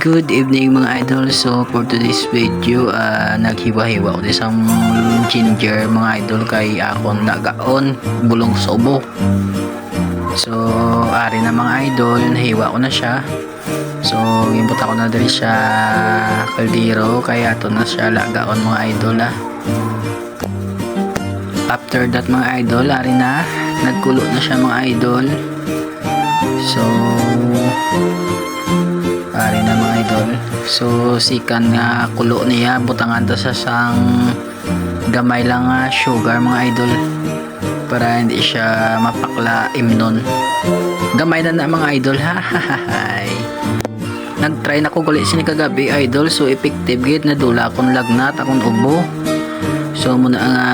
Good evening mga idol. So for today's video, naghiwa-hiwa ko isang ginger mga idol kay akong nagaon bulong sa ubo. So ari na mga idol, nahiwa ko na siya. So gimbot ako na diri siya kaldero kaya ato na siya lagaon mga idol After that mga idol, ari na nagkulo na siya mga idol. So ari na mga idol. So sikan nga kulo niya butangan ta sa sang gamay lang nga sugar mga idol para hindi siya mapakla imnon. Gamay na mga idol ha. Nag-try na ko gali sini kagabi idol. So effective gid na dula akong lagnat akong ubo. So muna nga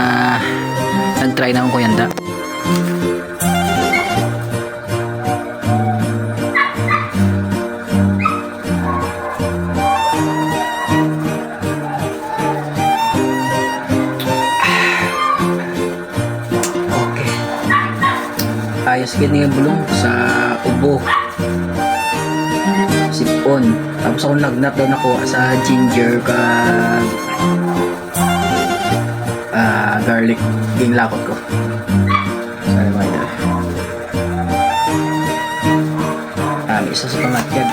nag-try na ko yanda. Ayos gid nga bulong sa ubo sipon. Tapos ako lagnat daw nakuha sa ginger kag garlic ginlakot ko. Sorry mga idol. Isa sa pangatyag.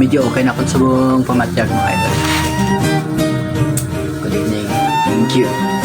Medyo okay na kung sa buong pamatyag mga idol. Good evening. Thank you.